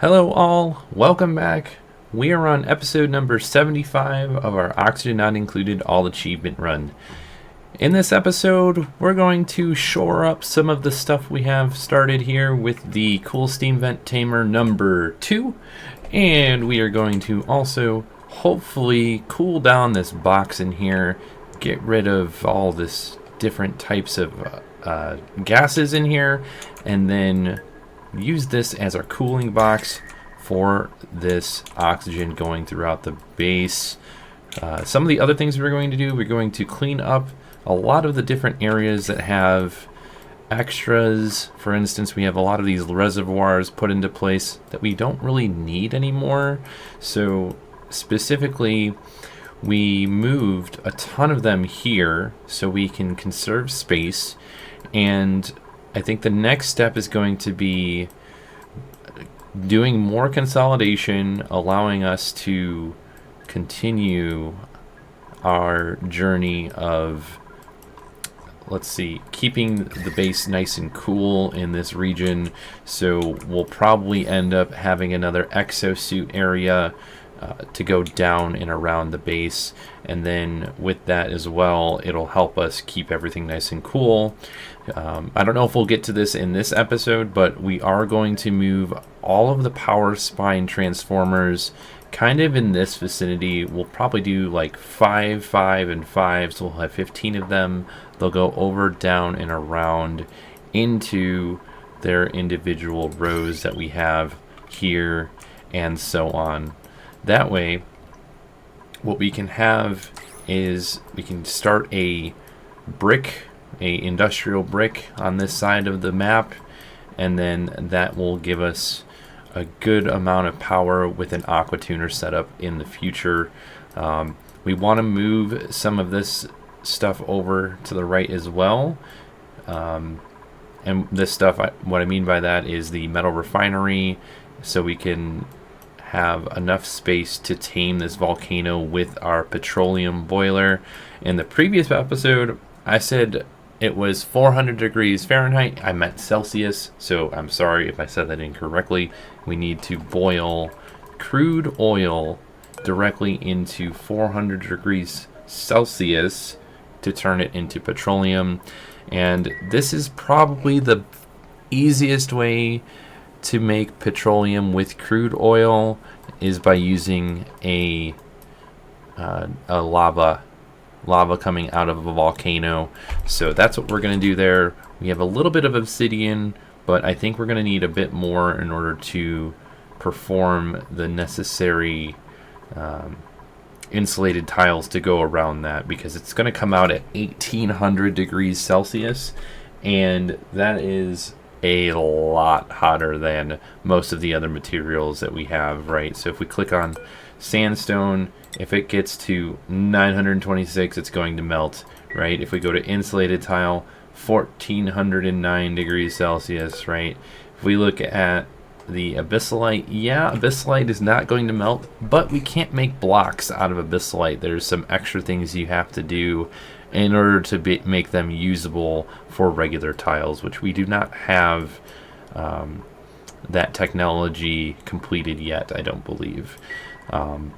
Hello all, welcome back. We are on episode number 75 of our Oxygen Not Included All Achievement Run. In this episode, we're going to shore up some of the stuff we have started here with the Cool Steam Vent Tamer number 2, and we are going to also hopefully cool down this box in here, get rid of all this different types of gases in here, and then use this as our cooling box for this oxygen going throughout the base. Some of the other things we're going to do, we're going to clean up a lot of the different areas that have extras. For instance, we have a lot of these reservoirs put into place that we don't really need anymore. So specifically, we moved a ton of them here so we can conserve space, and I think the next step is going to be doing more consolidation, allowing us to continue our journey of, keeping the base nice and cool in this region. So we'll probably end up having another exosuit area to go down and around the base, and then with that as well, it'll help us keep everything nice and cool. I don't know if we'll get to this in this episode, but we are going to move all of the power spine transformers kind of in this vicinity. We'll probably do like 5, 5, and 5, so we'll have 15 of them. They'll go over, down, and around into their individual rows that we have here, and so on. That way, what we can have is we can start a industrial brick on this side of the map, and then that will give us a good amount of power with an aqua tuner setup in the future. We want to move some of this stuff over to the right as well. And this stuff, what I mean by that is the metal refinery, so we can have enough space to tame this volcano with our petroleum boiler. In the previous episode, I said it was 400 degrees Fahrenheit. I meant Celsius, so I'm sorry if I said that incorrectly. We need to boil crude oil directly into 400 degrees Celsius to turn it into petroleum. And this is probably the easiest way to make petroleum with crude oil, is by using a lava coming out of a volcano. So that's what we're going to do there. We have a little bit of obsidian, but I think we're going to need a bit more in order to perform the necessary insulated tiles to go around that, because it's going to come out at 1800 degrees Celsius, and that is a lot hotter than most of the other materials that we have, right? So if we click on sandstone, if it gets to 926, it's going to melt, right? If we go to insulated tile, 1409 degrees Celsius, right? If we look at the abyssalite, abyssalite is not going to melt, but we can't make blocks out of abyssalite. There's some extra things you have to do in order to make them usable for regular tiles, which we do not have that technology completed yet, I don't believe. On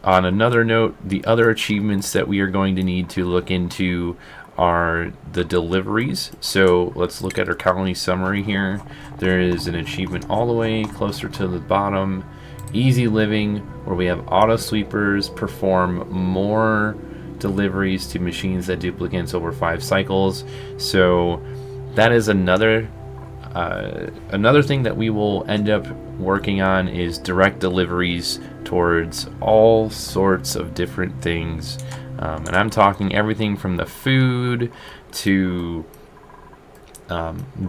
another note, the other achievements that we are going to need to look into are the deliveries. So let's look at our colony summary here. There is an achievement all the way closer to the bottom, easy living, where we have auto sweepers perform more deliveries to machines that duplicates over 5 cycles. So that is another thing that we will end up working on, is direct deliveries towards all sorts of different things. And I'm talking everything from the food to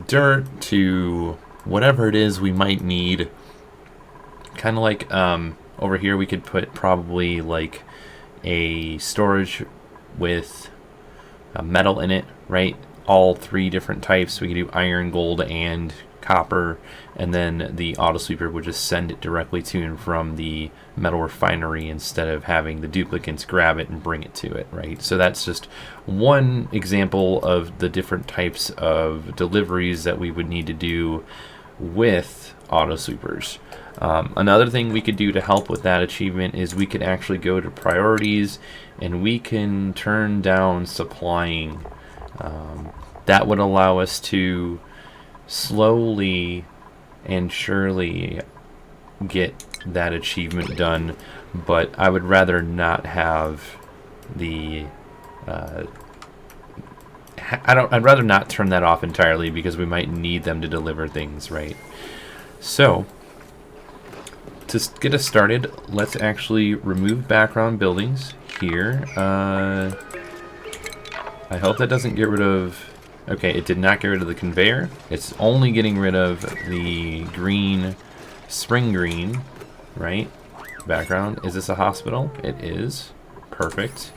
dirt to whatever it is we might need. Kind of like over here we could put probably like a storage with metal in it, right? All 3 different types. We could do iron, gold, and copper, and then the auto sweeper would just send it directly to and from the metal refinery instead of having the duplicates grab it and bring it to it, right? So that's just one example of the different types of deliveries that we would need to do with auto sweepers. Another thing we could do to help with that achievement is we could actually go to priorities and we can turn down supplying. That would allow us to slowly and surely get that achievement done, but I would rather not have the I'd rather not turn that off entirely because we might need them to deliver things, right? So to get us started, let's actually remove background buildings here. I hope that doesn't get rid of... Okay, it did not get rid of the conveyor. It's only getting rid of the green, spring green, right? Background. Is this a hospital? It is. Perfect.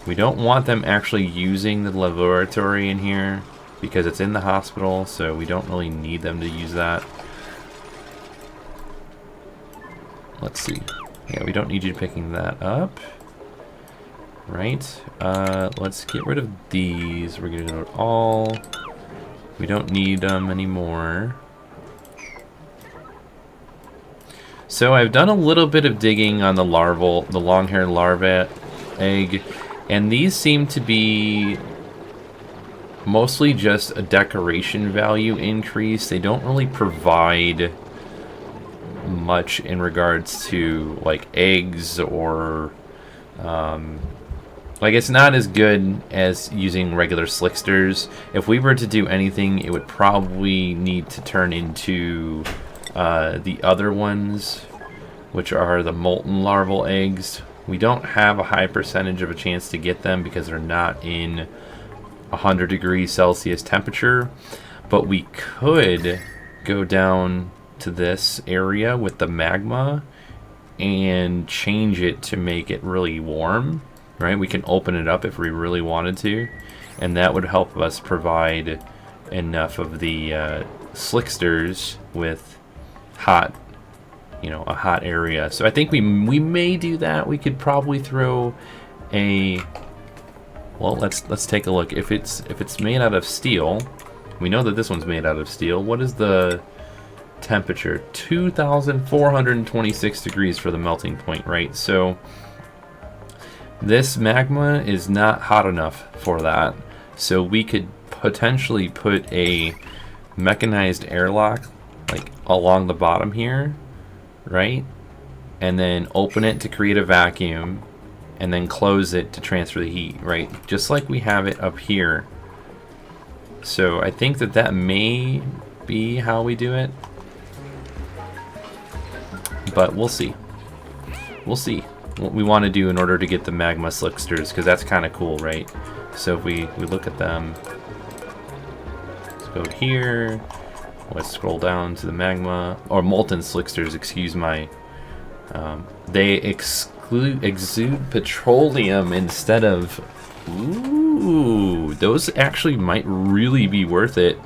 We don't want them actually using the laboratory in here because it's in the hospital, so we don't really need them to use that. Let's see. Yeah, we don't need you picking that up. Right. Let's get rid of these. We're going to do it all. We don't need them anymore. So I've done a little bit of digging on the long-haired larva egg, and these seem to be mostly just a decoration value increase. They don't really provide much in regards to like eggs or like it's not as good as using regular Slicksters. If we were to do anything, it would probably need to turn into the other ones, which are the molten larval eggs. We don't have a high percentage of a chance to get them because they're not in 100 degrees Celsius temperature, but we could go down to this area with the magma and change it to make it really warm, right? We can open it up if we really wanted to, and that would help us provide enough of the Slicksters with hot, a hot area. So I think we may do that. We could probably throw a... Well, let's take a look. If it's made out of steel, we know that this one's made out of steel. What is the temperature? 2,426 degrees for the melting point, right? So this magma is not hot enough for that. So we could potentially put a mechanized airlock like along the bottom here, right? And then open it to create a vacuum and then close it to transfer the heat, right? Just like we have it up here. So I think that may be how we do it. But we'll see. We'll see what we want to do in order to get the magma Slicksters, because that's kind of cool, right? So if we look at them, let's go here. Let's scroll down to the magma, or molten Slicksters, excuse my. They exude petroleum instead of... Ooh, those actually might really be worth it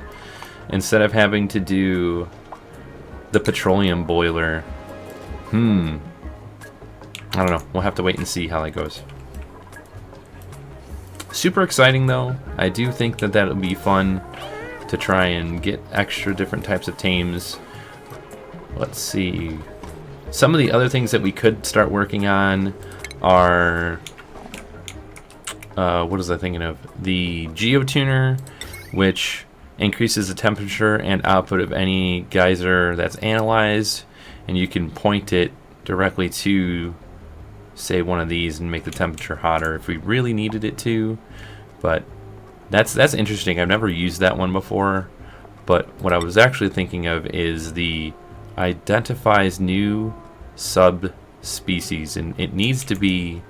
instead of having to do the petroleum boiler. I don't know. We'll have to wait and see how that goes. Super exciting, though. I do think that that'll be fun to try and get extra different types of tames. Let's see. Some of the other things that we could start working on are... what was I thinking of? The geotuner, which increases the temperature and output of any geyser that's analyzed, and you can point it directly to, say, one of these and make the temperature hotter if we really needed it to. But that's interesting. I've never used that one before, but what I was actually thinking of is the identifies new subspecies, and it needs to be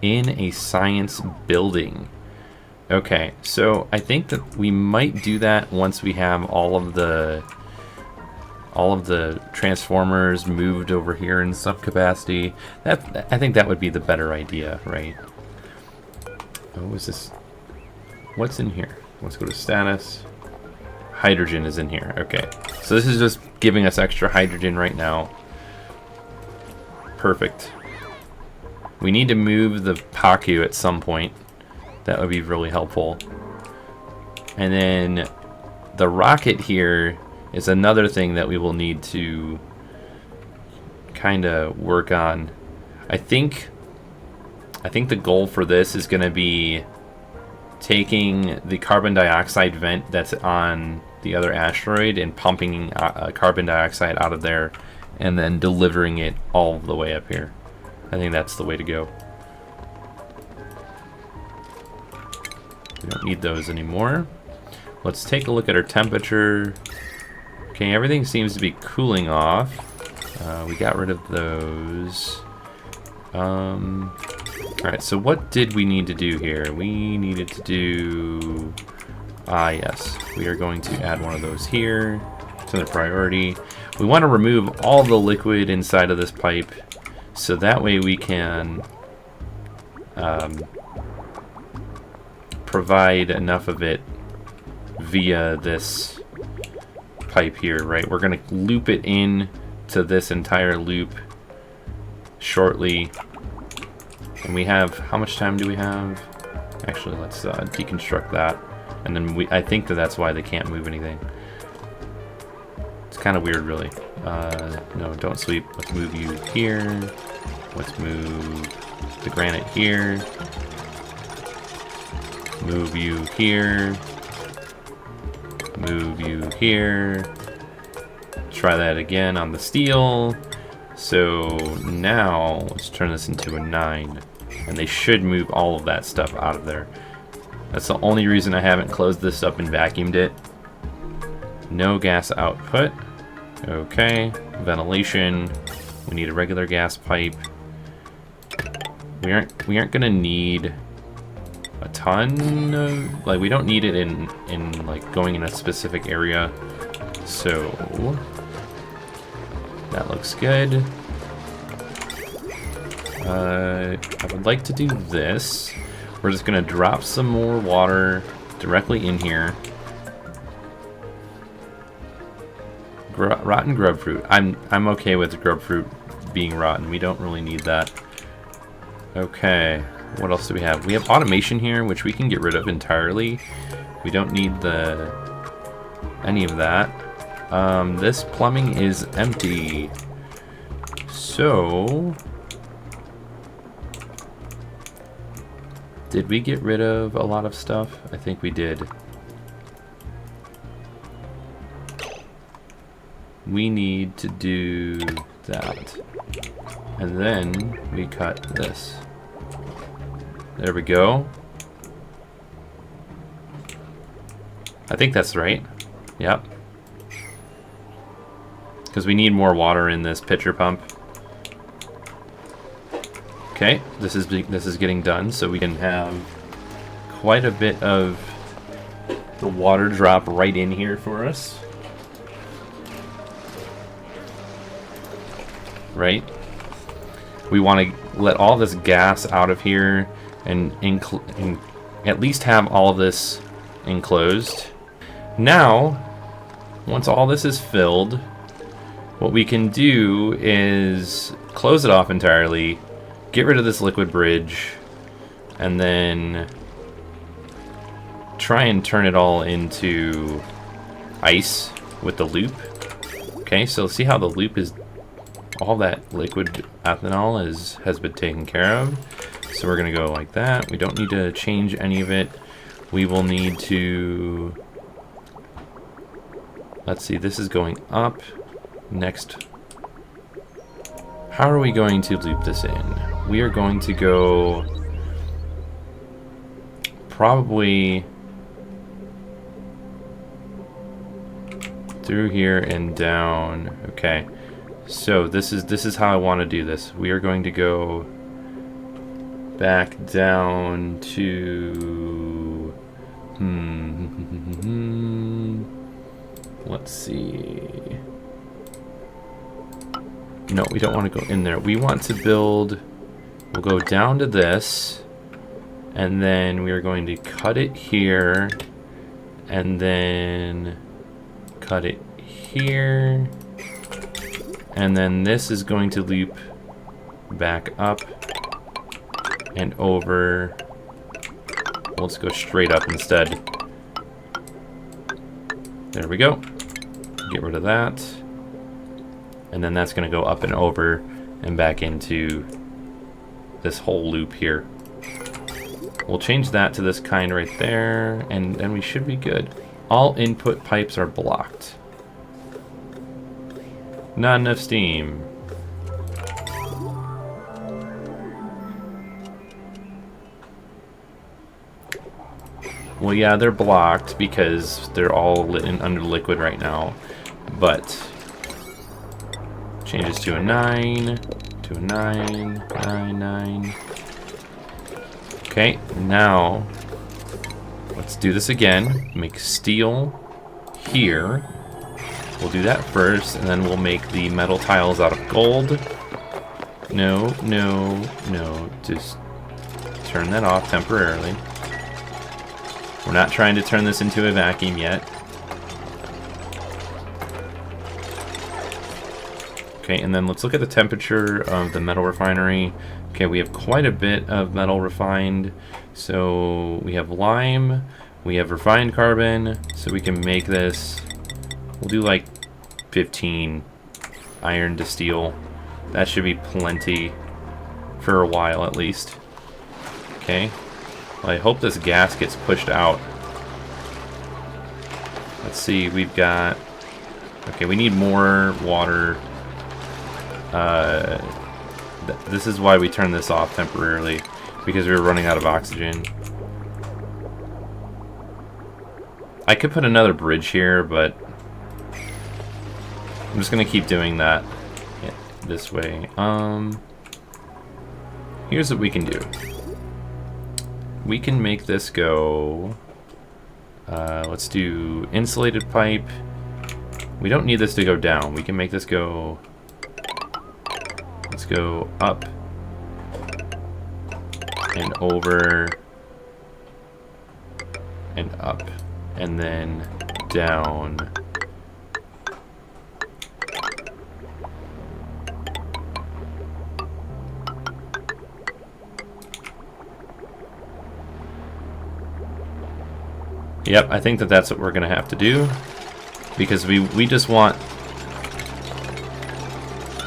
in a science building. Okay, so I think that we might do that once we have all of the transformers moved over here in some capacity. I think that would be the better idea, right? Oh, is this... What's in here? Let's go to status. Hydrogen is in here. Okay, so this is just giving us extra hydrogen right now. Perfect. We need to move the Paku at some point. That would be really helpful. And then the rocket here is another thing that we will need to kind of work on. I think the goal for this is going to be taking the carbon dioxide vent that's on the other asteroid and pumping carbon dioxide out of there and then delivering it all the way up here. I think that's the way to go. We don't need those anymore. Let's take a look at our temperature. Okay, everything seems to be cooling off. We got rid of those. Alright, so what did we need to do here? We needed to do... yes. We are going to add one of those here. It's another priority. We want to remove all the liquid inside of this pipe, so that way we can provide enough of it via this pipe here, right? We're going to loop it in to this entire loop shortly. And we have, how much time do we have? Actually, let's deconstruct that. And then I think that's why they can't move anything. It's kind of weird, really. No, don't sweep. Let's move you here. Let's move the granite here. Move you here. Move you here. Try that again on the steel. So now let's turn this into a 9. And they should move all of that stuff out of there. That's the only reason I haven't closed this up and vacuumed it. No gas output. Okay. Ventilation. We need a regular gas pipe. We aren't gonna need a ton of, like, we don't need it in like going in a specific area. So that looks good. I would like to do this. We're just gonna drop some more water directly in here. Rotten grub fruit. I'm okay with grub fruit being rotten. We don't really need that. Okay, what else do we have? We have automation here, which we can get rid of entirely. We don't need any of that. This plumbing is empty. So, did we get rid of a lot of stuff? I think we did. We need to do that. And then we cut this. There we go. I think that's right. Yep. Because we need more water in this pitcher pump. Okay, this is getting done, so we can have quite a bit of the water drop right in here for us. Right? We want to let all this gas out of here and at least have all of this enclosed. Now, once all this is filled, what we can do is close it off entirely, get rid of this liquid bridge, and then try and turn it all into ice with the loop. Okay, so see how the loop is, all that liquid ethanol has been taken care of. So we're gonna go like that. We don't need to change any of it. We will need to, let's see, this is going up. Next, how are we going to loop this in? We are going to go probably through here and down. Okay, so this is how I want to do this. We are going to go back down to let's see. No, we don't want to go in there. We want to build, we'll go down to this, and then we are going to cut it here, and then cut it here, and then this is going to loop back up and over. Let's go straight up instead. There we go. Get rid of that. And then that's going to go up and over and back into this whole loop here. We'll change that to this kind right there, and then we should be good. All input pipes are blocked. Not enough steam. Well, yeah, they're blocked because they're all lit in under liquid right now. But changes to a 9, to a 9, 9, 9. Okay, now let's do this again. Make steel here. We'll do that first, and then we'll make the metal tiles out of gold. No, no, no. Just turn that off temporarily. We're not trying to turn this into a vacuum yet. Okay, and then let's look at the temperature of the metal refinery. Okay, we have quite a bit of metal refined. So we have lime, we have refined carbon, so we can make this. We'll do like 15 iron to steel. That should be plenty for a while at least. Okay. Well, I hope this gas gets pushed out. Let's see, we've got... Okay, we need more water. This is why we turned this off temporarily, because we were running out of oxygen. I could put another bridge here, but I'm just gonna keep doing that this way. Here's what we can do. We can make this go, let's do insulated pipe. We don't need this to go down. We can make this go, let's go up and over and up and then down. Yep, I think that that's what we're going to have to do, because we just want,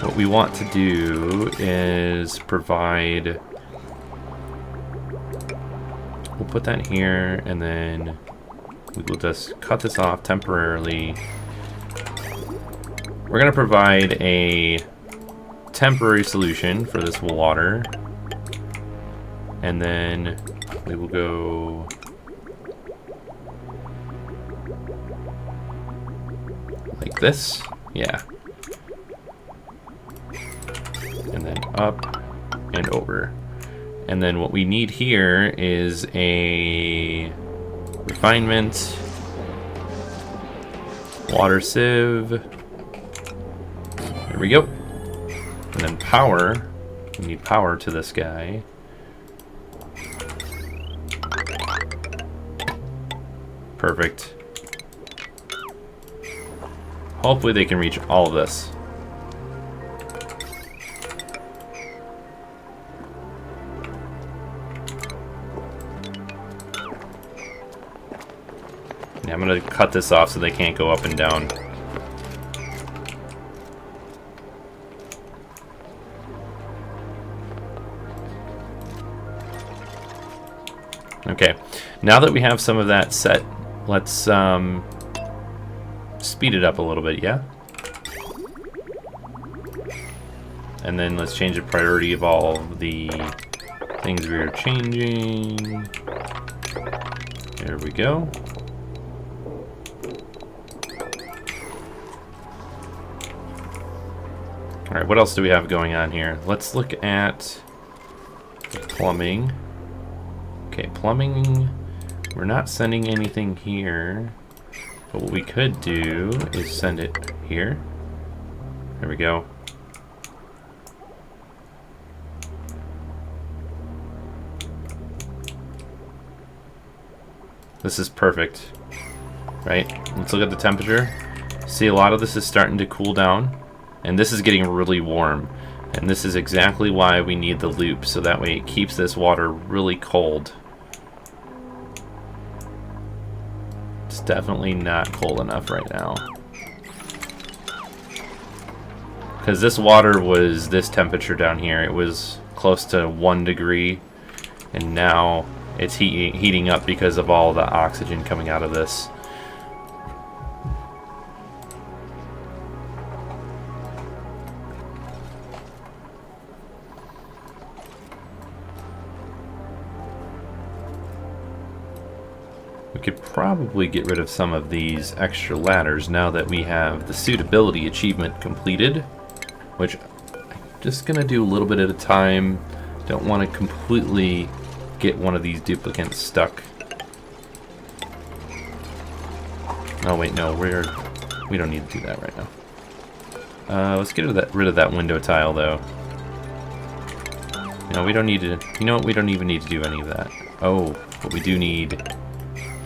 what we want to do is provide, we'll put that here, and then we will just cut this off temporarily. We're going to provide a temporary solution for this water, and then we will go like this, yeah, and then up and over. And then what we need here is a refinement, water sieve, there we go, and then power. We need power to this guy. Perfect. Hopefully they can reach all of this. Yeah, I'm gonna cut this off so they can't go up and down. Okay, now that we have some of that set, let's speed it up a little bit, yeah? And then let's change the priority of all of the things we are changing. There we go. Alright, what else do we have going on here? Let's look at plumbing. Okay, plumbing, we're not sending anything here. But what we could do is send it here. There we go. This is perfect, right? Let's look at the temperature. See, a lot of this is starting to cool down, and this is getting really warm. And this is exactly why we need the loop, so that way it keeps this water really cold. It's definitely not cold enough right now. Because this water was this temperature down here. It was close to 1 degree, and now it's heating up because of all the oxygen coming out of this. We could probably get rid of some of these extra ladders now that we have the suitability achievement completed, which I'm just gonna do a little bit at a time. Don't want to completely get one of these duplicates stuck. Oh wait, no, we don't need to do that right now. Let's get rid of that window tile though. No, we don't need to. You know what? We don't even need to do any of that. Oh, but we do need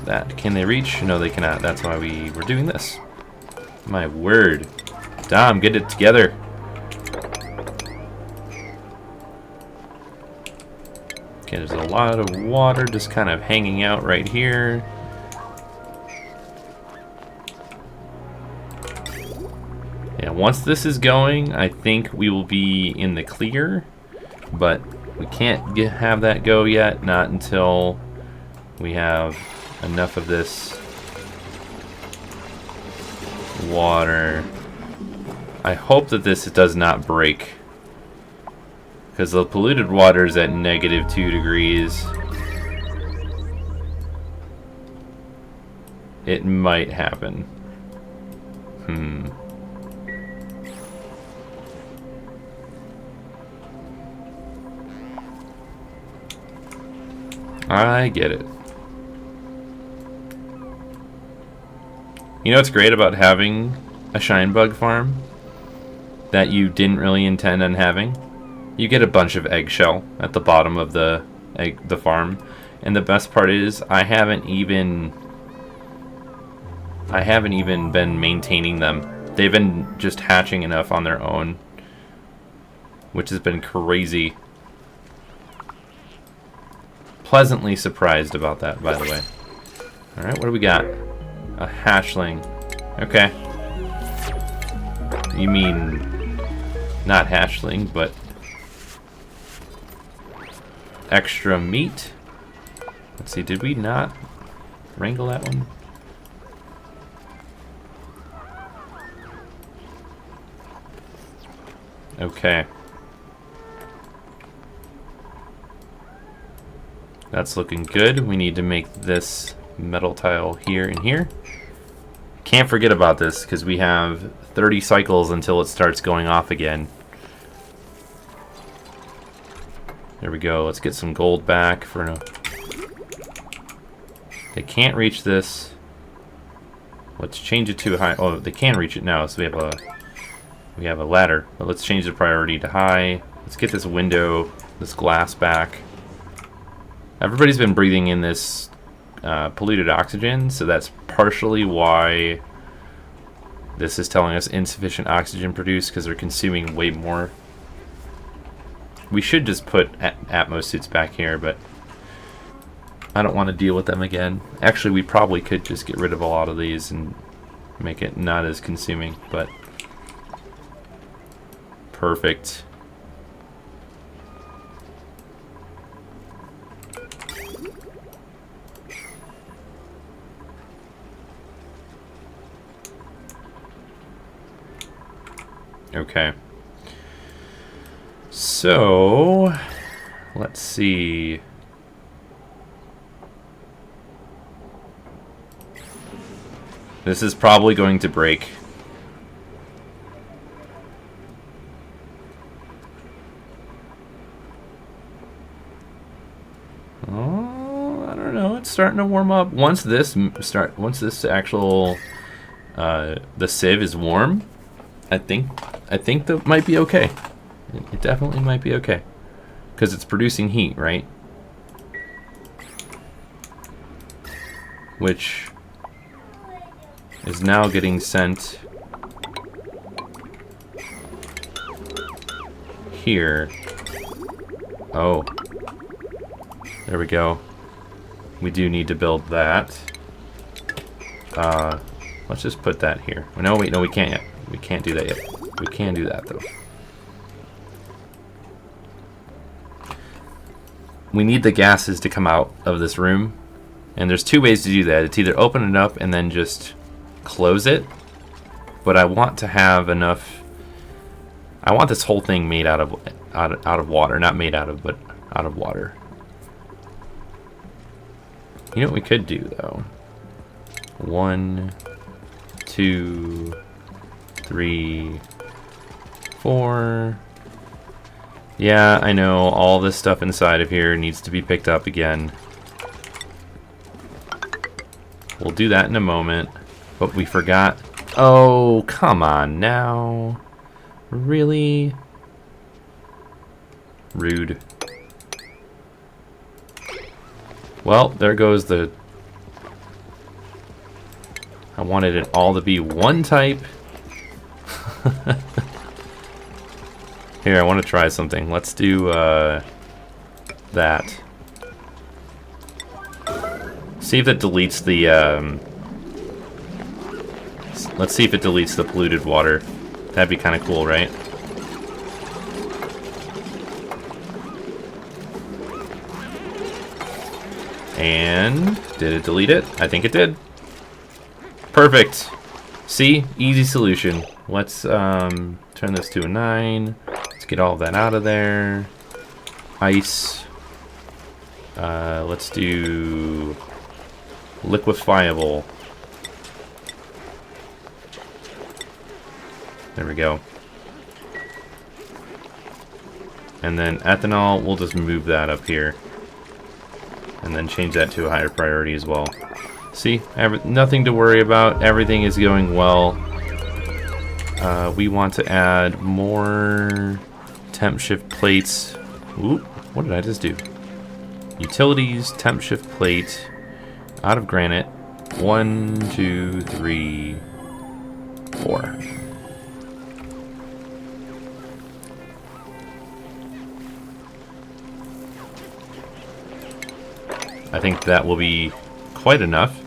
that. Can they reach? No, they cannot. That's why we were doing this. My word. Dom, get it together. Okay, there's a lot of water just kind of hanging out right here. Yeah, once this is going, I think we will be in the clear, but we can't have that go yet, not until we have enough of this water. I hope that this does not break, because the polluted water is at -2 degrees. It might happen. I get it. You know what's great about having a shine bug farm that you didn't really intend on having? You get a bunch of eggshell at the bottom of the farm, and the best part is I haven't even been maintaining them. They've been just hatching enough on their own, which has been crazy. Pleasantly surprised about that, by the way. Alright, what do we got? A hatchling. Okay. You mean not hatchling, but extra meat? Let's see, did we not wrangle that one? Okay. That's looking good. We need to make this metal tile here and here. Can't forget about this because we have 30 cycles until it starts going off again. There we go. Let's get some gold back for no. They can't reach this. Let's change it to high. Oh, they can reach it now, so we have a ladder. But let's change the priority to high. Let's get this window, this glass back. Everybody's been breathing in this polluted oxygen, so that's partially why this is telling us insufficient oxygen produced, because they're consuming way more. We should just put Atmos suits back here, but I don't want to deal with them again. Actually, we probably could just get rid of a lot of these and make it not as consuming, but perfect. Okay. So, let's see. This is probably going to break. Oh, I don't know. It's starting to warm up. Once this actual the sieve is warm, I think that might be okay. It definitely might be okay, because it's producing heat, right? Which is now getting sent here. Oh, there we go. We do need to build that. Let's just put that here. No, wait, no, we can't yet. We can't do that yet. We can do that, though. We need the gases to come out of this room. And there's two ways to do that. It's either open it up and then just close it. But I want to have enough... I want this whole thing made out of water. Not made out of, but out of water. You know what we could do, though? 1, 2, 3, 4. Yeah, I know. All this stuff inside of here needs to be picked up again. We'll do that in a moment. But we forgot. Oh, come on now. Really? Rude. Well, there goes the... I wanted it all to be one type. Here, I want to try something. Let's do that. See if it deletes the... let's see if it deletes the polluted water. That'd be kind of cool, right? And did it delete it? I think it did. Perfect. See? Easy solution. Let's turn this to a 9. Let's get all of that out of there. Ice. Let's do liquefiable. There we go. And then ethanol, we'll just move that up here. And then change that to a higher priority as well. See? Nothing to worry about. Everything is going well. We want to add more temp shift plates. Oop, what did I just do? Utilities, temp shift plate, out of granite. 1, 2, 3, 4. I think that will be quite enough.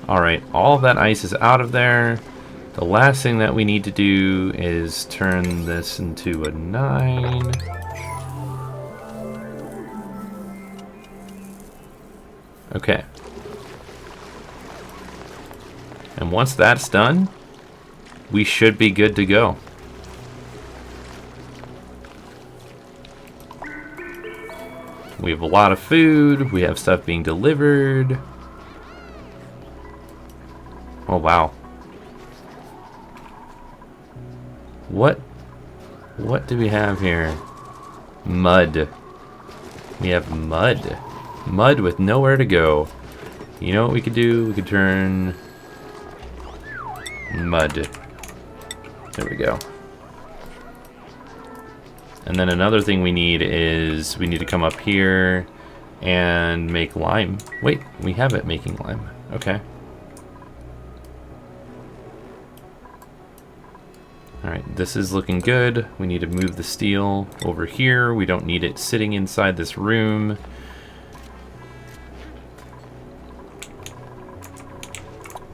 Alright, all of that ice is out of there. The last thing that we need to do is turn this into a 9. Okay. And once that's done, we should be good to go. We have a lot of food. We have stuff being delivered. Oh, wow. What do we have here? Mud. We have mud. Mud with nowhere to go. You know what we could do? We could turn mud. There we go. And then another thing we need is we need to come up here and make lime. Wait, we have it making lime. Okay. Alright, this is looking good. We need to move the steel over here. We don't need it sitting inside this room.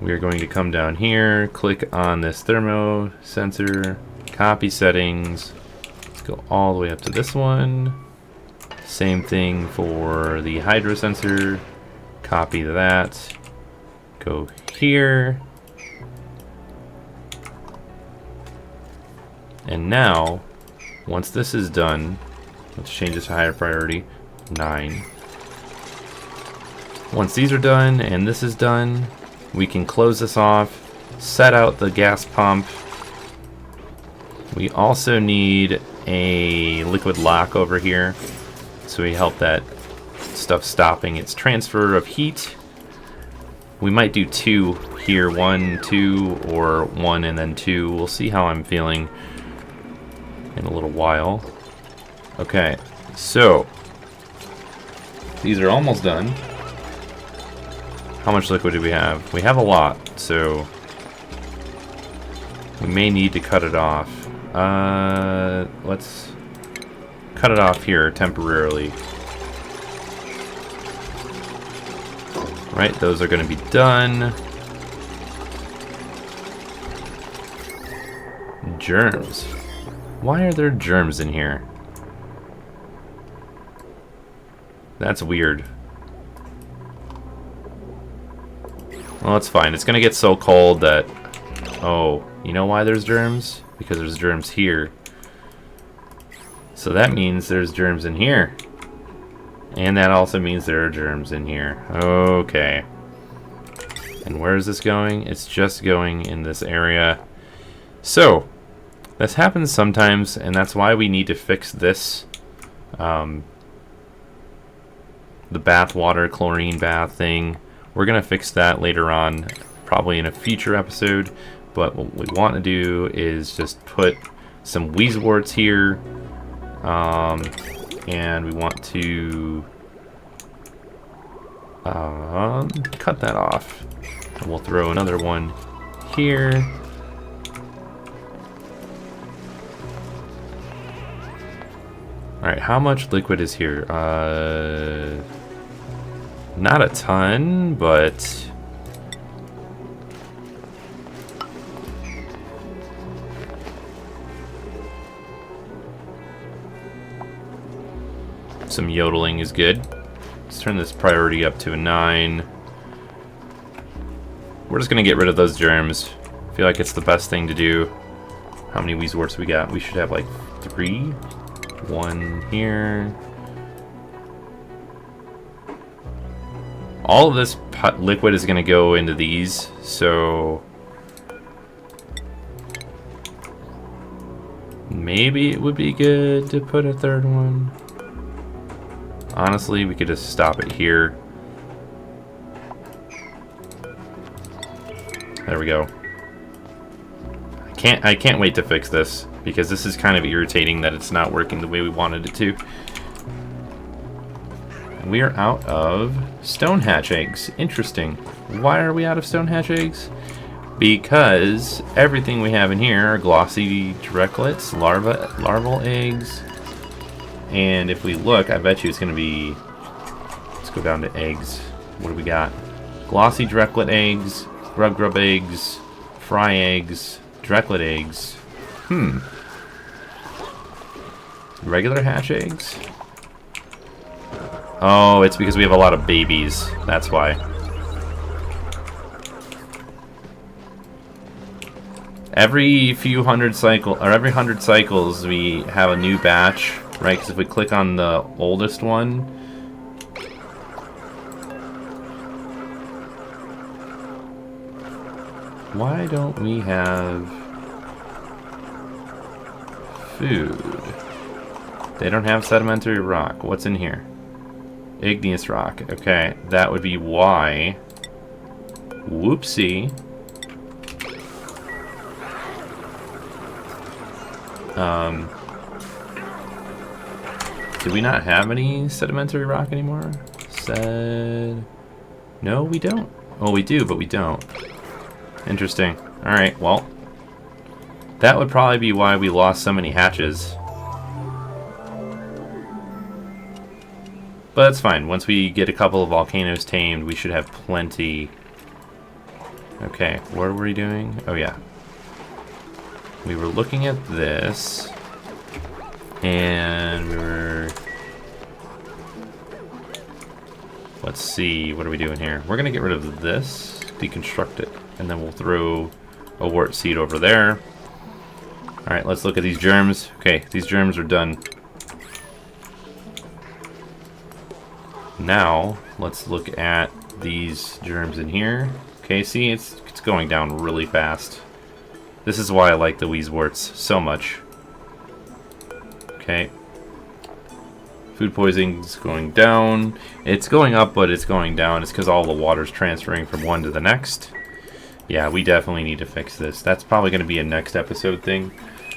We are going to come down here, click on this thermo sensor, copy settings. Go all the way up to this one. Same thing for the hydro sensor. Copy that. Go here. And now, once this is done, let's change this to higher priority, 9. Once these are done and this is done, we can close this off, set out the gas pump. We also need a liquid lock over here, so we help that stuff stopping its transfer of heat. We might do 2 here, 1, 2, or 1 and then 2. We'll see how I'm feeling in a little while. Okay, so these are almost done. How much liquid do we have? We have a lot, so we may need to cut it off. Let's cut it off here temporarily. Right, those are going to be done. Germs. Why are there germs in here? That's weird. Well, it's fine. It's gonna get so cold that... Oh, you know why there's germs? Because there's germs here. So that means there's germs in here. And that also means there are germs in here. Okay. And where is this going? It's just going in this area. So, this happens sometimes, and that's why we need to fix this. The bathwater, chlorine bath thing. We're going to fix that later on, probably in a future episode. But what we want to do is just put some Weezeworts here. And we want to cut that off. And we'll throw another one here. Alright, how much liquid is here? Not a ton, but... some yodeling is good. Let's turn this priority up to a 9. We're just gonna get rid of those germs. I feel like it's the best thing to do. How many Weezeworts we got? We should have like 3. 1 here. All of this liquid is gonna go into these, so maybe it would be good to put a 3rd one. Honestly, we could just stop it here. There we go. I can't wait to fix this, because this is kind of irritating that it's not working the way we wanted it to. And we are out of stonehatch eggs. Interesting. Why are we out of stonehatch eggs? Because everything we have in here are glossy directlets, larval eggs. And if we look, I bet you it's going to be... Let's go down to eggs. What do we got? Glossy directlet eggs, grub eggs, fry eggs, directlet eggs. Regular hatch eggs? Oh, it's because we have a lot of babies. That's why. Every few hundred every 100 cycles, we have a new batch. Right, because if we click on the oldest one, why don't we have food? They don't have sedimentary rock. What's in here? Igneous rock. Okay, that would be why. Whoopsie. Do we not have any sedimentary rock anymore? No, we don't. Oh, we do, but we don't. Interesting. Alright, well. That would probably be why we lost so many hatches. But that's fine. Once we get a couple of volcanoes tamed, we should have plenty. Okay, what were we doing? Oh, yeah. We were looking at this. And we were... Let's see, what are we doing here? We're going to get rid of this, deconstruct it, and then we'll throw a wart seed over there. Alright, let's look at these germs. Okay, these germs are done. Now, let's look at these germs in here. Okay, see, it's going down really fast. This is why I like the Weezeworts so much. Okay. Food poisoning is going down. It's going up, but it's going down. It's because all the water's transferring from one to the next. Yeah, we definitely need to fix this. That's probably going to be a next episode thing,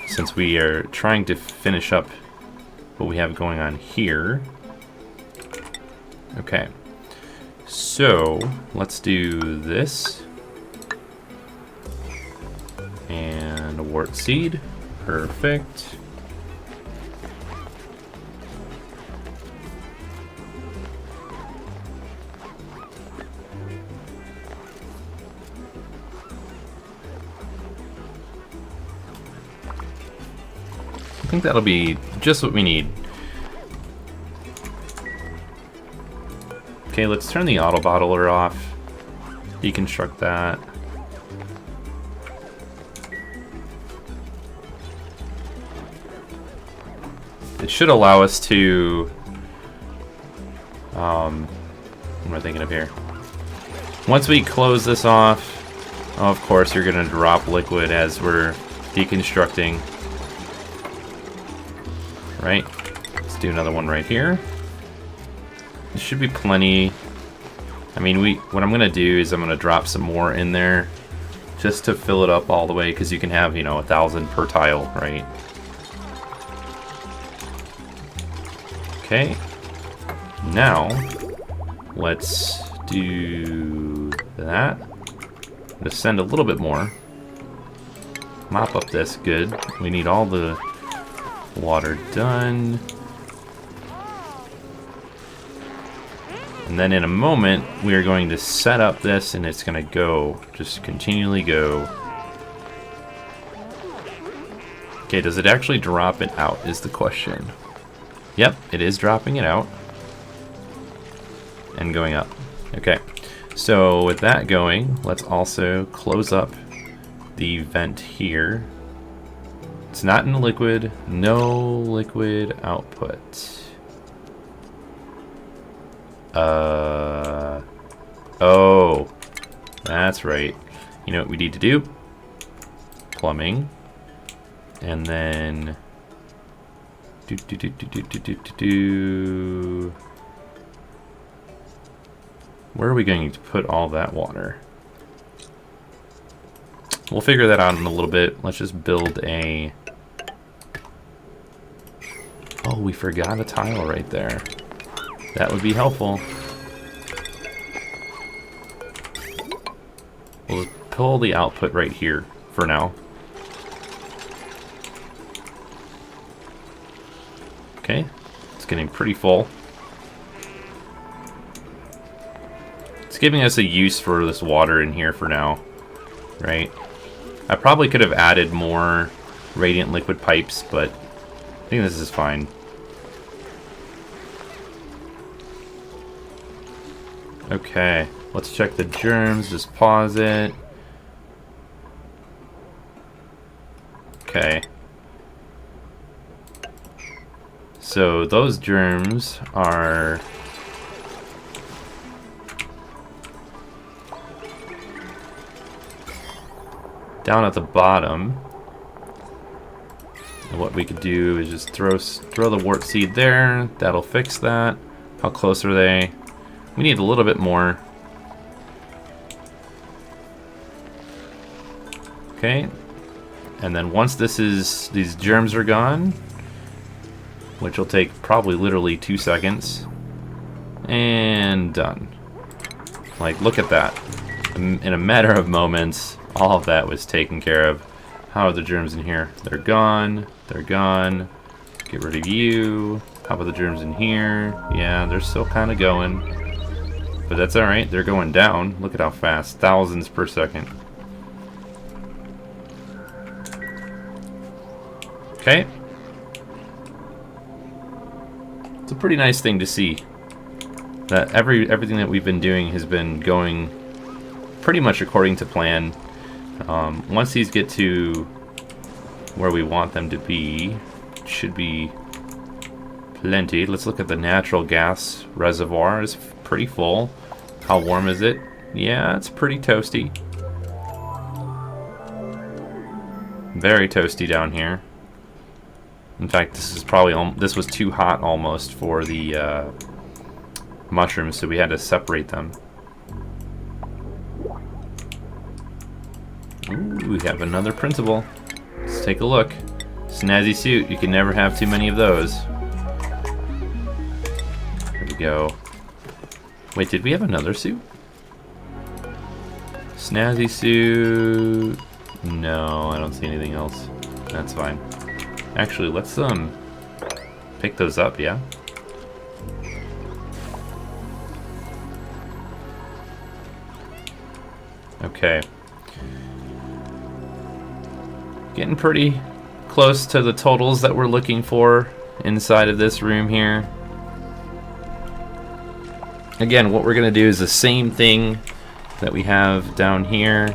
since we are trying to finish up what we have going on here. Okay. So, let's do this. And a wart seed. Perfect. think that'll be just what we need. Okay, let's turn the auto bottler off. Deconstruct that. It should allow us to... what am I thinking of here? Once we close this off, of course you're going to drop liquid as we're deconstructing. Right? Let's do another one right here. There should be plenty. I mean, what I'm going to do is I'm going to drop some more in there just to fill it up all the way, because you can have, you know, 1,000 per tile, right? Okay. Now, let's do that. Let's send a little bit more. Mop up this, good. We need all the water done. And then in a moment, we are going to set up this, and it's going to go, just continually go. Okay, does it actually drop it out is the question. Yep, it is dropping it out. And going up. Okay, so with that going, let's also close up the vent here. It's not in the liquid, no liquid output. Oh, that's right. You know what we need to do? Plumbing. And then... Where are we going to put all that water? We'll figure that out in a little bit. Let's just build a... Oh, we forgot a tile right there. That would be helpful. We'll just pull the output right here for now. Okay, it's getting pretty full. It's giving us a use for this water in here for now, right? I probably could have added more radiant liquid pipes, but I think this is fine. Okay, let's check the germs, just pause it. Okay. So those germs are... down at the bottom. And what we could do is just throw the wart seed there. That'll fix that. How close are they? We need a little bit more. Okay. And then once these germs are gone, which will take probably literally 2 seconds, and done. Like, look at that. In a matter of moments, all of that was taken care of. How are the germs in here? They're gone. They're gone. Get rid of you. How about the germs in here? Yeah, they're still kind of going. But that's alright. They're going down. Look at how fast. Thousands per second. Okay. It's a pretty nice thing to see. That everything that we've been doing has been going pretty much according to plan. Once these get to where we want them to be, it should be plenty. Let's look at the natural gas reservoir. It's pretty full. How warm is it? Yeah, it's pretty toasty. Very toasty down here. In fact, this was too hot almost for the mushrooms, so we had to separate them. Ooh, we have another principle. Let's take a look. Snazzy suit. You can never have too many of those. Here we go. Wait, did we have another suit? Snazzy suit. No, I don't see anything else. That's fine. Actually, let's pick those up, yeah? Okay. Getting pretty close to the totals that we're looking for inside of this room here. Again, what we're going to do is the same thing that we have down here.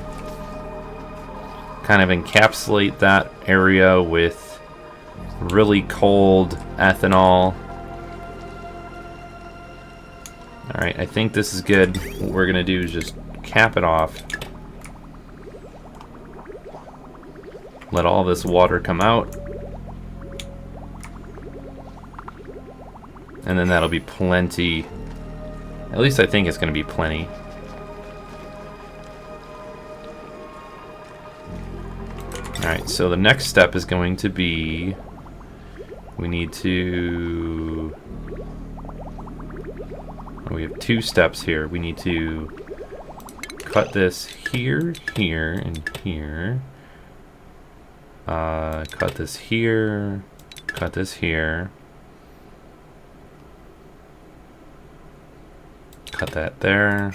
Kind of encapsulate that area with really cold ethanol. Alright, I think this is good. What we're going to do is just cap it off. Let all this water come out. And then that'll be plenty. At least I think it's going to be plenty. Alright, so the next step is going to be, we need to, we have two steps here. We need to cut this here, here, and here. Cut this here, cut this here. Cut that there.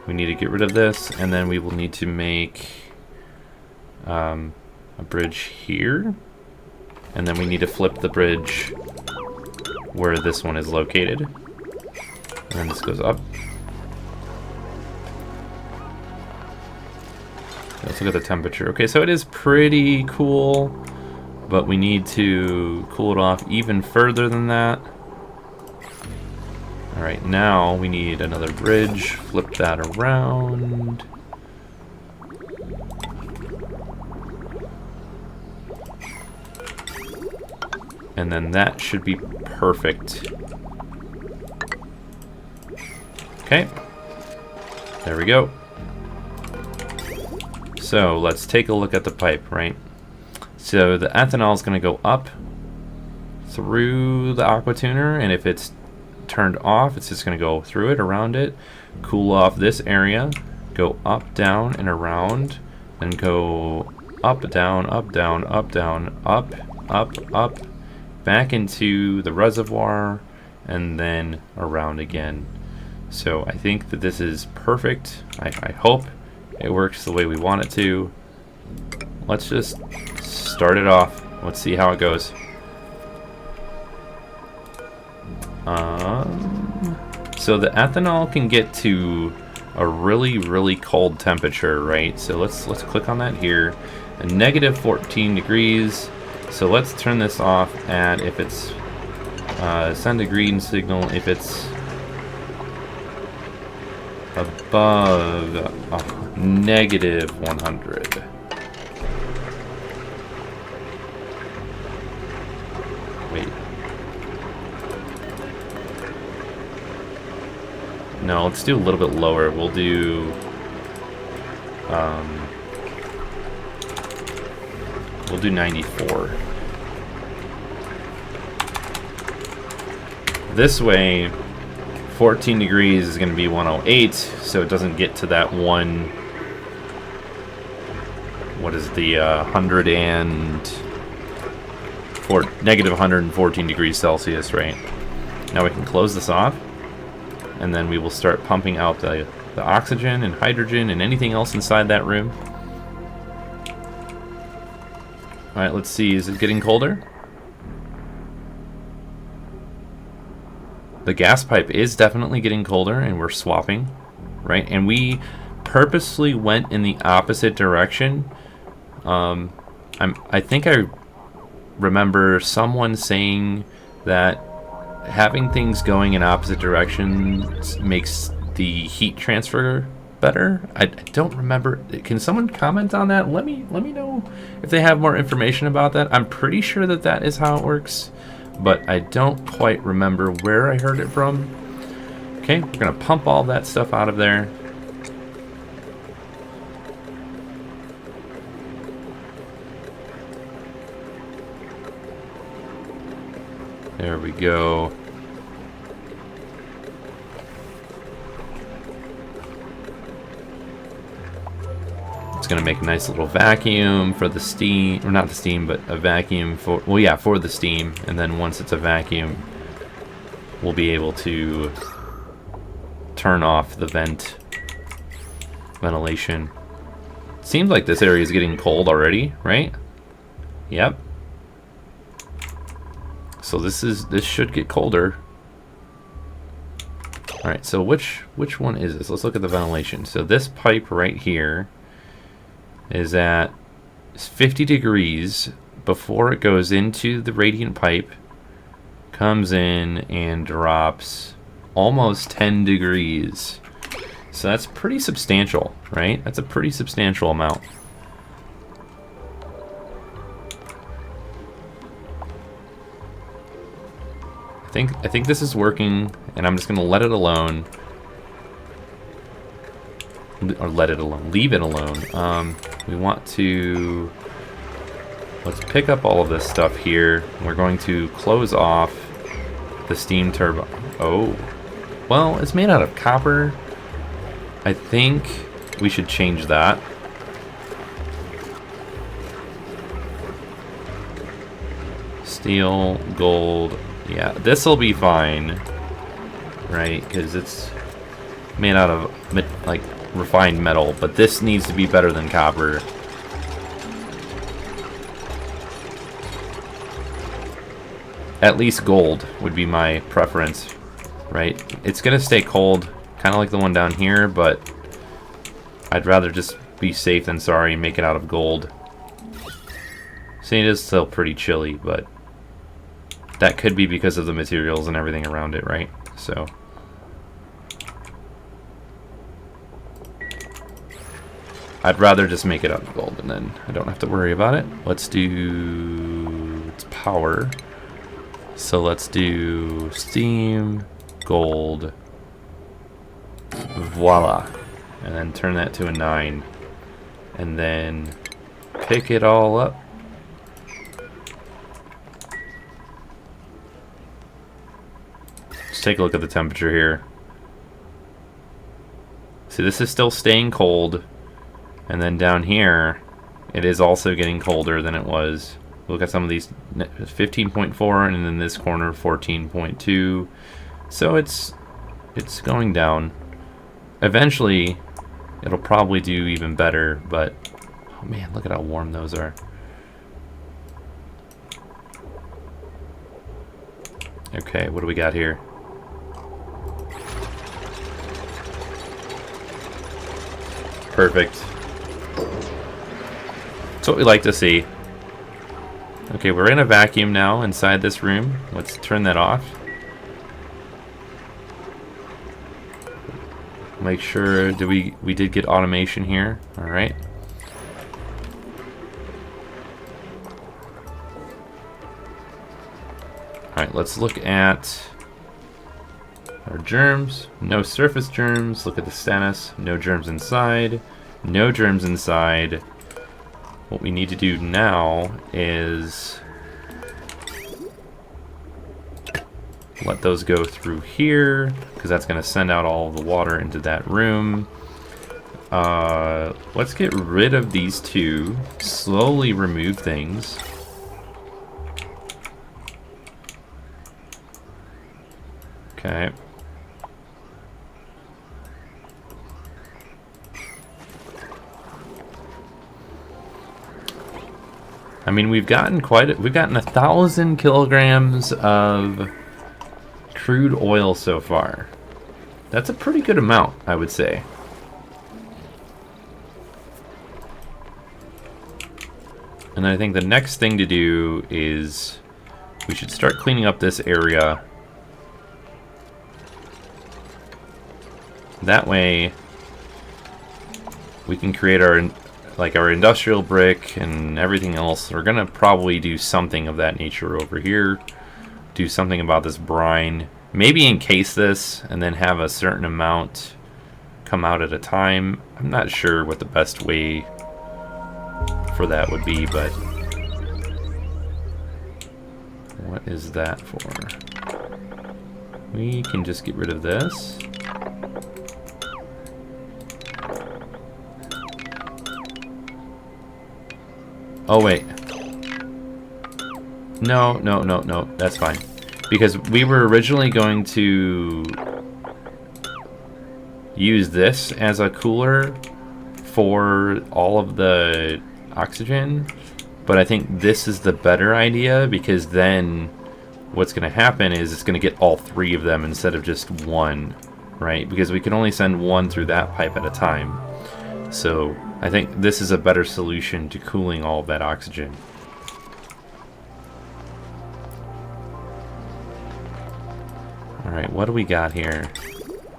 We need to get rid of this, and then we will need to make a bridge here, and then we need to flip the bridge where this one is located, and then this goes up. Let's look at the temperature. Okay, so it is pretty cool, but we need to cool it off even further than that. Alright, now we need another bridge. Flip that around. And then that should be perfect. Okay. There we go. So let's take a look at the pipe, right? So the ethanol is going to go up through the aqua tuner, and if it's turned off, it's just going to go through it, around it, cool off this area, go up, down, and around, and go up, down, up, down, up, down, up, up, up, back into the reservoir, and then around again. So I think that this is perfect. I hope it works the way we want it to. Let's just start it off. Let's see how it goes. So the ethanol can get to a really cold temperature, right? So let's click on that here. A negative 14 degrees. So let's turn this off at, if it's send a green signal if it's above negative 100. Wait. No, let's do a little bit lower. We'll do we'll do 94. This way 14 degrees is going to be 108, so it doesn't get to that one, what is the negative 114 degrees Celsius, right? Now we can close this off, and then we will start pumping out the oxygen and hydrogen and anything else inside that room. Alright, let's see, is it getting colder? The gas pipe is definitely getting colder, and we're swapping, right? And we purposely went in the opposite direction. I think I remember someone saying that having things going in opposite directions makes the heat transfer better. I don't remember. Can someone comment on that? Let me know if they have more information about that. I'm pretty sure that that is how it works, but I don't quite remember where I heard it from. Okay, we're gonna pump all that stuff out of there. There we go. It's gonna make a nice little vacuum for the steam, or not the steam, but a vacuum for, well, yeah, for the steam. And then once it's a vacuum, we'll be able to turn off the ventilation. Seems like this area is getting cold already, right? Yep. So this should get colder. All right. So which one is this? Let's look at the ventilation. So this pipe right here is at 50 degrees before it goes into the radiant pipe, comes in and drops almost 10 degrees. So that's pretty substantial, right? That's a pretty substantial amount. I think this is working, and I'm just gonna let it alone. Or let it alone. Leave it alone. We want to... Let's pick up all of this stuff here. We're going to close off the steam turbine. Oh. Well, it's made out of copper. I think we should change that. Steel, gold. Yeah, this will be fine. Right? Because it's made out of, like, refined metal. But this needs to be better than copper. At least gold would be my preference, right? It's gonna stay cold, kind of like the one down here, but I'd rather just be safe than sorry and make it out of gold. See, it is still pretty chilly, but that could be because of the materials and everything around it, right? So I'd rather just make it out of gold, and then I don't have to worry about it. Let's do... it's power. So let's do steam, gold, voila, and then turn that to a 9, and then pick it all up. Let's take a look at the temperature here. See, this is still staying cold, and then down here, it is also getting colder than it was. Look at some of these, 15.4, and then this corner 14.2. So it's going down. Eventually, it'll probably do even better, but oh man, look at how warm those are. Okay, what do we got here? Perfect. That's what we like to see. Okay, we're in a vacuum now inside this room. Let's turn that off. Make sure we did get automation here. All right. All right, let's look at our germs. No surface germs. Look at the status. No germs inside. No germs inside. What we need to do now is let those go through here, because that's going to send out all of the water into that room. Let's get rid of these two. Slowly remove things. Okay. I mean, we've gotten 1,000 kilograms of crude oil so far. That's a pretty good amount, I would say. And I think the next thing to do is we should start cleaning up this area. That way we can create our industrial brick and everything else. We're gonna probably do something of that nature over here. Do something about this brine. Maybe encase this and then have a certain amount come out at a time. I'm not sure what the best way for that would be, but what is that for? We can just get rid of this. Oh wait. No, that's fine. Because we were originally going to use this as a cooler for all of the oxygen, But I think this is the better idea, because then what's going to happen is it's going to get all 3 of them instead of just 1, right? Because we can only send 1 through that pipe at a time. So I think this is a better solution to cooling all of that oxygen. Alright, what do we got here?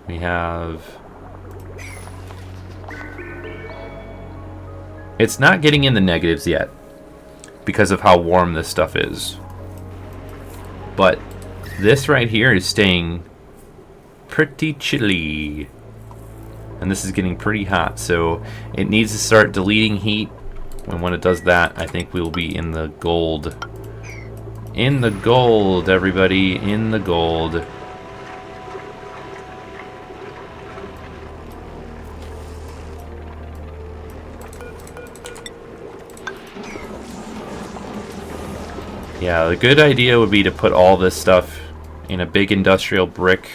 We have... It's not getting in the negatives yet because of how warm this stuff is. But this right here is staying pretty chilly. And this is getting pretty hot, so it needs to start deleting heat. And when it does that, I think we'll be in the gold. In the gold, everybody, in the gold. Yeah, the good idea would be to put all this stuff in a big industrial brick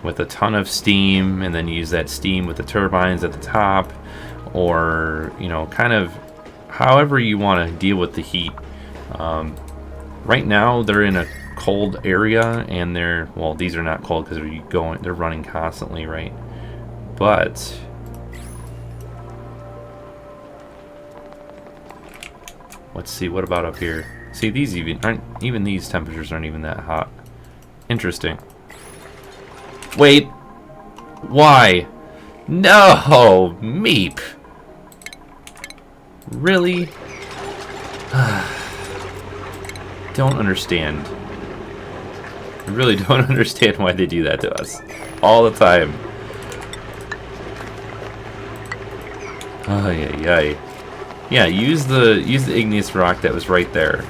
with a ton of steam, and then use that steam with the turbines at the top, or, you know, kind of however you want to deal with the heat. Right now they're in a cold area, and they're, well, these are not cold because they're running constantly, right? But let's see, what about up here? See, these even these temperatures aren't even that hot. Interesting. Wait. Why? No! Meep! Really? Don't understand. I really don't understand why they do that to us. All the time. Ay, ay, ay. Yeah, use the igneous rock that was right there.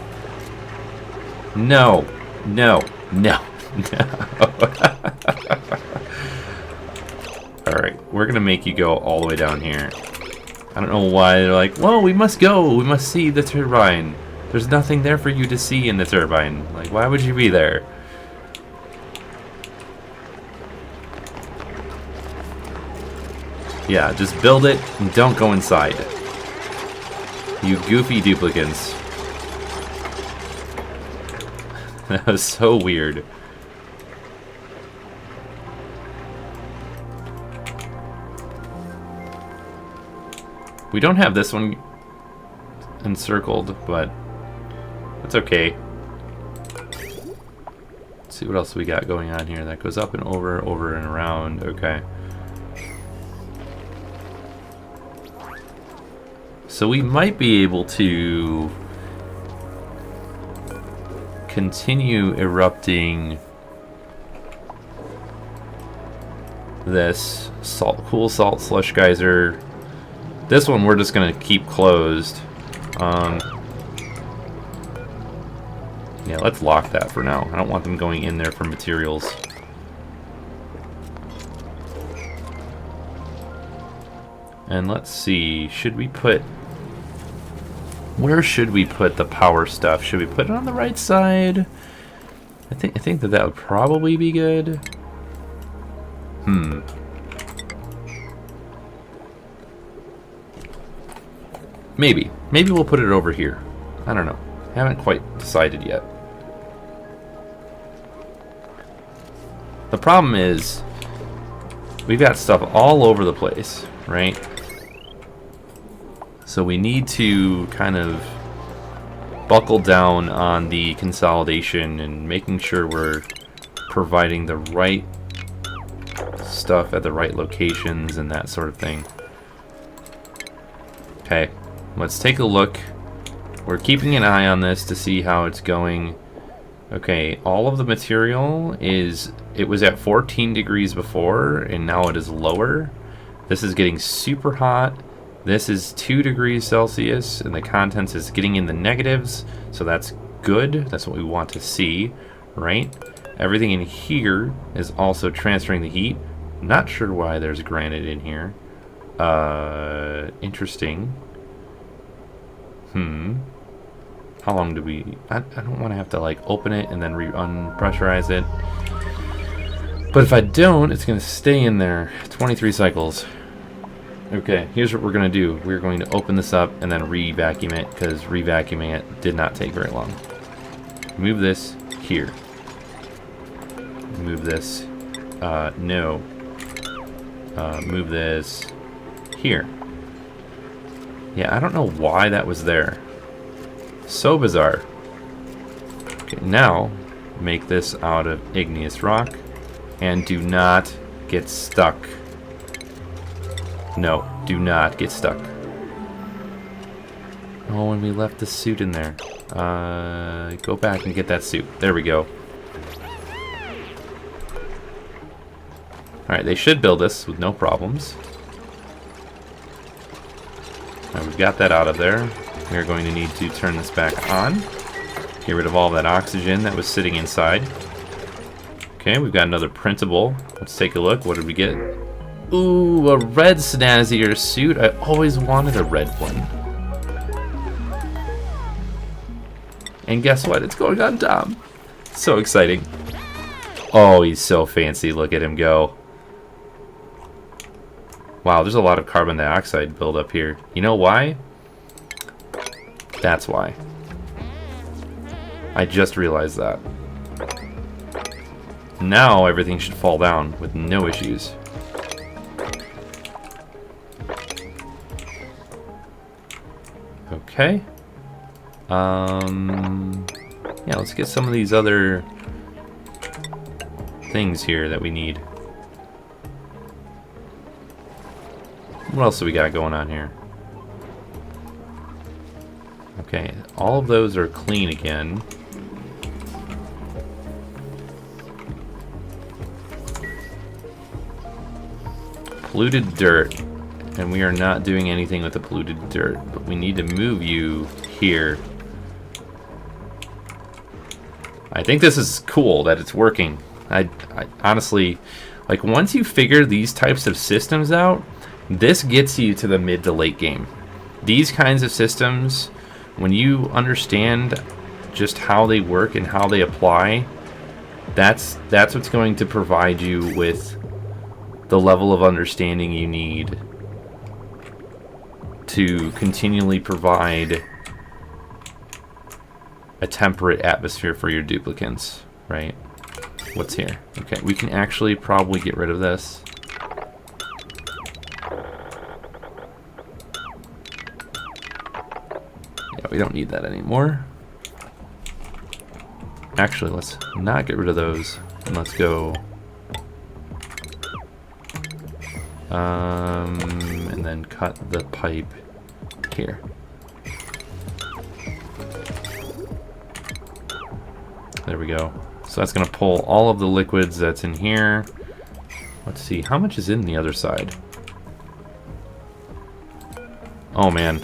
No. No. No. No. Alright, we're gonna make you go all the way down here. I don't know why they're like, whoa, we must go, we must see the turbine. There's nothing there for you to see in the turbine. Like, why would you be there? Yeah, just build it and don't go inside. You goofy duplicants. That was so weird. We don't have this one encircled, but that's okay. Let's see what else we got going on here. That goes up and over, over and around. Okay. So we might be able to continue erupting this cool salt slush geyser. This one we're just gonna keep closed. Yeah, let's lock that for now. I don't want them going in there for materials. And let's see, should we put... Where should we put the power stuff? Should we put it on the right side? I think that would probably be good. Maybe. Maybe we'll put it over here. I don't know. Haven't quite decided yet. The problem is, we've got stuff all over the place, right? So we need to kind of buckle down on the consolidation and making sure we're providing the right stuff at the right locations and that sort of thing. Okay, let's take a look. We're keeping an eye on this to see how it's going. Okay, all of the material it was at 14 degrees before, and now it is lower. This is getting super hot. This is 2 degrees Celsius, and the contents is getting in the negatives, so that's good. That's what we want to see, right? Everything in here is also transferring the heat. Not sure why there's granite in here. Interesting. How long do we... I don't want to have to, like, open it and then unpressurize it. But if I don't, it's going to stay in there. 23 cycles. Okay, here's what we're going to do. We're going to open this up and then re-vacuum it, because re-vacuuming it did not take very long. Move this here. Move this. No. Move this here. Yeah, I don't know why that was there. So bizarre. Okay, now make this out of igneous rock and do not get stuck. No, do not get stuck. Oh, and we left the suit in there. Go back and get that suit. There we go. Alright, they should build this with no problems. Now we've got that out of there. We're going to need to turn this back on. Get rid of all that oxygen that was sitting inside. Okay, we've got another printable. Let's take a look. What did we get? Ooh, a red snazzier suit. I always wanted a red one. And guess what? It's going on top. So exciting. Oh, he's so fancy. Look at him go. Wow, there's a lot of carbon dioxide buildup here. You know why? That's why. I just realized that. Now everything should fall down with no issues. Okay. Yeah, let's get some of these other things here that we need. What else do we got going on here? Okay, all of those are clean again. Polluted dirt. And we are not doing anything with the polluted dirt, but we need to move you here. I think this is cool that it's working. I honestly, like, once you figure these types of systems out, this gets you to the mid to late game. These kinds of systems, when you understand just how they work and how they apply, that's what's going to provide you with the level of understanding you need to continually provide a temperate atmosphere for your duplicants, right? What's here? Okay, we can actually probably get rid of this. Yeah, we don't need that anymore. Actually, let's not get rid of those, and let's go and then cut the pipe here. There we go. So that's going to pull all of the liquids that's in here. Let's see, how much is in the other side? Oh man.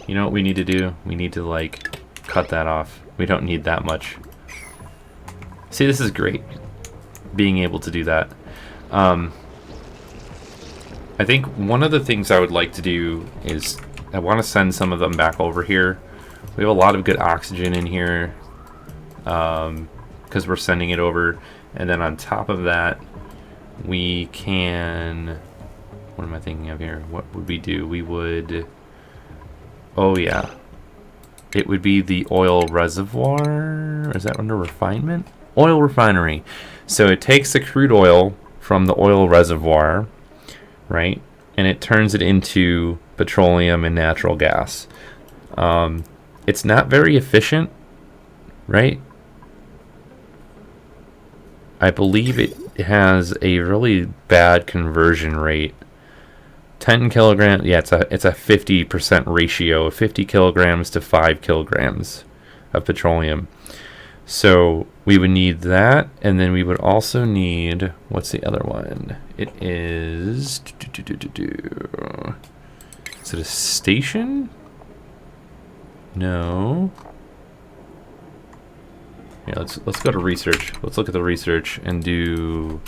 You know what we need to do? We need to, like, cut that off. We don't need that much. See, this is great, being able to do that. I think one of the things I would like to do is I want to send some of them back over here. We have a lot of good oxygen in here because we're sending it over. And then on top of that, we can... What am I thinking of here? What would we do? We would... Oh, yeah. It would be the oil reservoir. Is that under refinement? Oil refinery. So it takes the crude oil from the oil reservoir, right? And it turns it into petroleum and natural gas. It's not very efficient, right? I believe it has a really bad conversion rate. 10 kilograms, yeah, it's a 50% ratio of 50 kilograms to 5 kilograms of petroleum. So we would need that, and then we would also need, what's the other one? It is, is it a station? No. Yeah, let's go to research. Let's look at the research and do.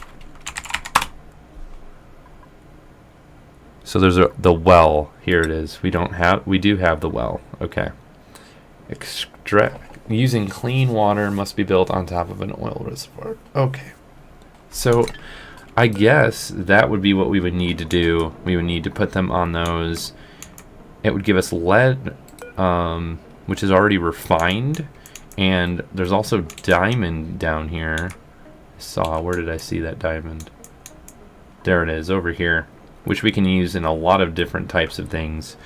So there's the well. Here it is. We do have the well. Okay. Using clean water must be built on top of an oil reservoir. Okay. So I guess that would be what we would need to do. We would need to put them on those. It would give us lead, which is already refined. And there's also diamond down here. Where did I see that diamond? There it is, over here. Which we can use in a lot of different types of things.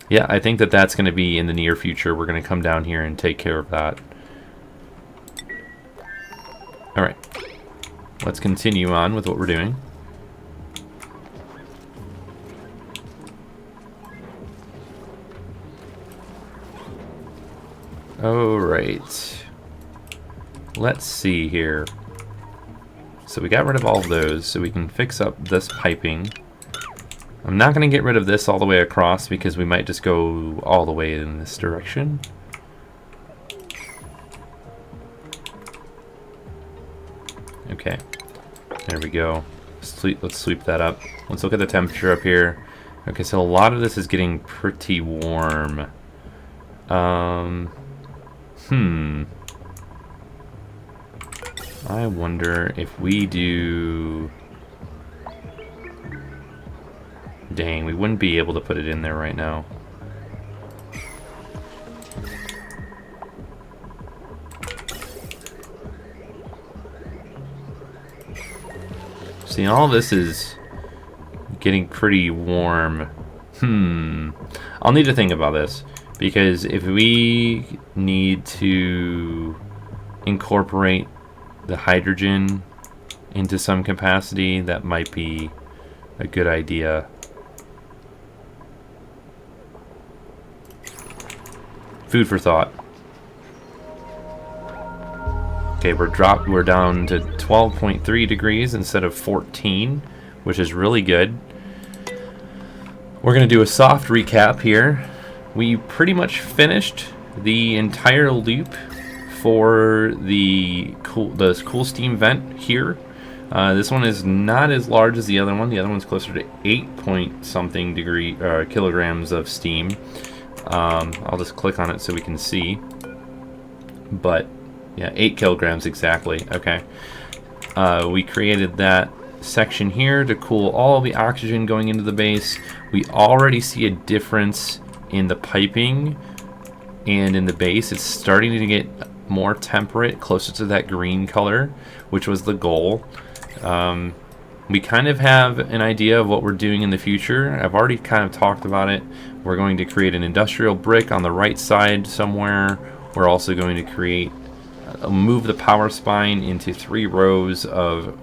Yeah, I think that that's going to be in the near future. We're going to come down here and take care of that. Alright. Let's continue on with what we're doing. Alright. Let's see here. So we got rid of all of those, so we can fix up this piping. I'm not going to get rid of this all the way across because we might just go all the way in this direction. Okay, there we go. Let's sweep that up. Let's look at the temperature up here. Okay, so a lot of this is getting pretty warm. I wonder if we do... Dang, we wouldn't be able to put it in there right now. See, all this is getting pretty warm. I'll need to think about this, because if we need to incorporate the hydrogen into some capacity, that might be a good idea. Food for thought. Okay, we're down to 12.3 degrees instead of 14, which is really good. We're going to do a soft recap here. We pretty much finished the entire loop for the cool steam vent here. This one is not as large as the other one. The other one's closer to 8-point-something kilograms of steam. I'll just click on it so we can see. But yeah, 8 kilograms exactly. Okay. We created that section here to cool all the oxygen going into the base. We already see a difference in the piping and in the base. It's starting to get more temperate, closer to that green color, which was the goal. We kind of have an idea of what we're doing in the future. I've already kind of talked about it. We're going to create an industrial brick on the right side somewhere. We're also going to create move the power spine into 3 rows of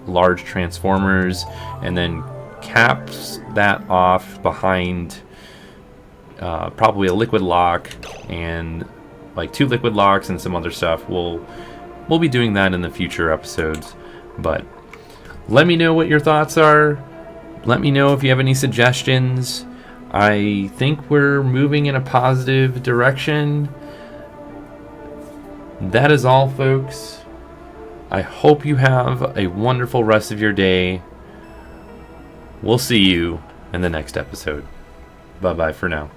large transformers, and then caps that off behind probably a liquid lock and like 2 liquid locks and some other stuff. We'll be doing that in the future episodes. But let me know what your thoughts are. Let me know if you have any suggestions. I think we're moving in a positive direction. That is all, folks. I hope you have a wonderful rest of your day. We'll see you in the next episode. Bye-bye for now.